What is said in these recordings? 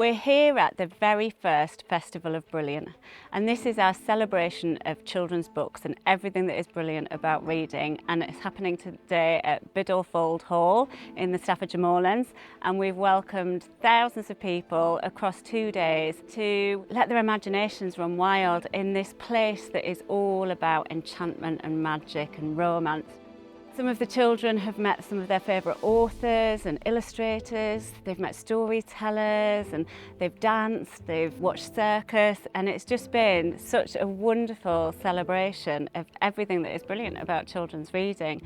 We're here at the very first Festival of Brilliant, and this is our celebration of children's books and everything that is brilliant about reading, and it's happening today at Biddulph Old Hall in the Staffordshire Moorlands, and we've welcomed thousands of people across 2 days to let their imaginations run wild in this place that is all about enchantment and magic and romance. Some of the children have met some of their favourite authors and illustrators, they've met storytellers and they've danced, they've watched circus, and it's just been such a wonderful celebration of everything that is brilliant about children's reading.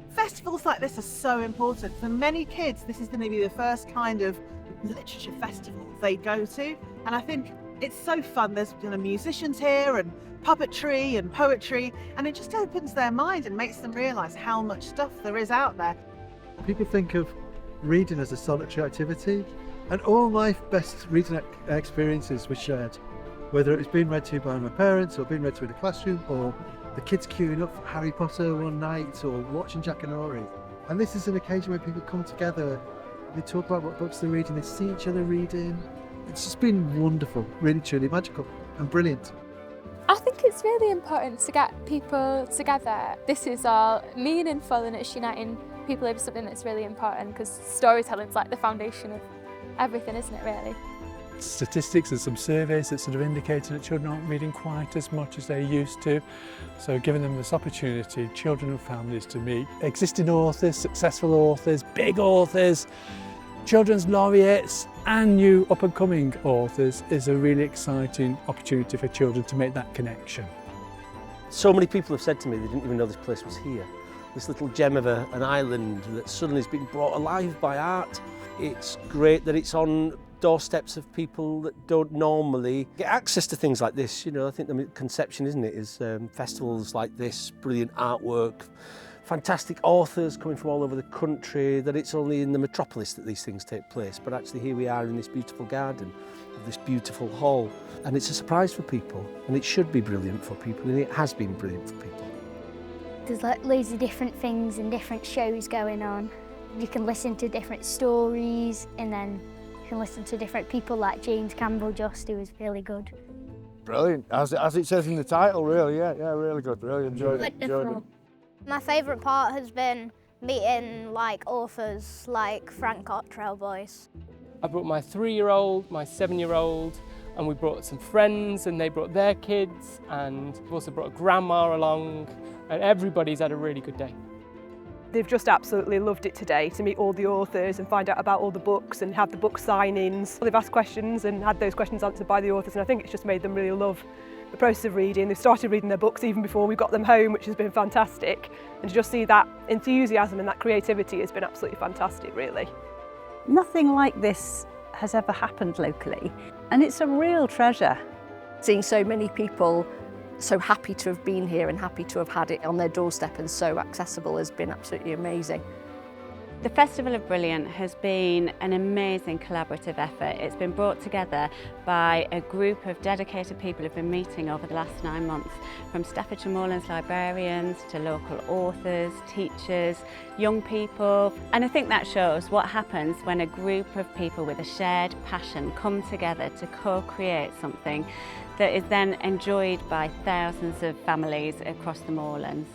Festivals like this are so important. For many kids, this is going to be the first kind of literature festival they go to, and I think it's so fun. There's musicians here and puppetry and poetry, and it just opens their mind and makes them realise how much stuff there is out there. People think of reading as a solitary activity, and all my best reading experiences were shared, whether it was being read to by my parents or being read to in a classroom, or the kids queuing up for Harry Potter one night, or watching Jack and Rory. And this is an occasion where people come together, they talk about what books they're reading, they see each other reading. It's just been wonderful, really truly magical and brilliant. I think it's really important to get people together. This is all meaningful and it's uniting people over something that's really important, because storytelling's like the foundation of everything, isn't it, really? Statistics and some surveys that sort of indicating that children aren't reading quite as much as they used to. So giving them this opportunity, children and families, to meet existing authors, successful authors, big authors, children's laureates and new up-and-coming authors is a really exciting opportunity for children to make that connection. So many people have said to me they didn't even know this place was here. This little gem of an island that suddenly has been brought alive by art. It's great that it's on doorsteps of people that don't normally get access to things like this. I think the conception, isn't it, is festivals like this, brilliant artwork, fantastic authors coming from all over the country, that it's only in the metropolis that these things take place, but actually here we are in this beautiful garden of this beautiful hall, and it's a surprise for people, and it should be brilliant for people, and it has been brilliant for people. There's like loads of different things and different shows going on. You can listen to different stories, and then you can listen to different people like James Campbell just, who was really good. Brilliant, as it says in the title, really, yeah, really good, really enjoyed it. My favourite part has been meeting authors like Frank Cottrell boys. I brought my 3-year-old, my 7-year-old, and we brought some friends and they brought their kids, and we've also brought a grandma along, and everybody's had a really good day. They've just absolutely loved it today, to meet all the authors and find out about all the books and have the book signings. They've asked questions and had those questions answered by the authors, and I think it's just made them really love the process of reading. They've started reading their books even before we got them home, which has been fantastic. And to just see that enthusiasm and that creativity has been absolutely fantastic, really. Nothing like this has ever happened locally, and it's a real treasure. Seeing so many people so happy to have been here and happy to have had it on their doorstep and so accessible has been absolutely amazing. The Festival of Brilliant has been an amazing collaborative effort. It's been brought together by a group of dedicated people who've been meeting over the last 9 months, from Staffordshire Moorlands librarians to local authors, teachers, young people. And I think that shows what happens when a group of people with a shared passion come together to co-create something that is then enjoyed by thousands of families across the Moorlands.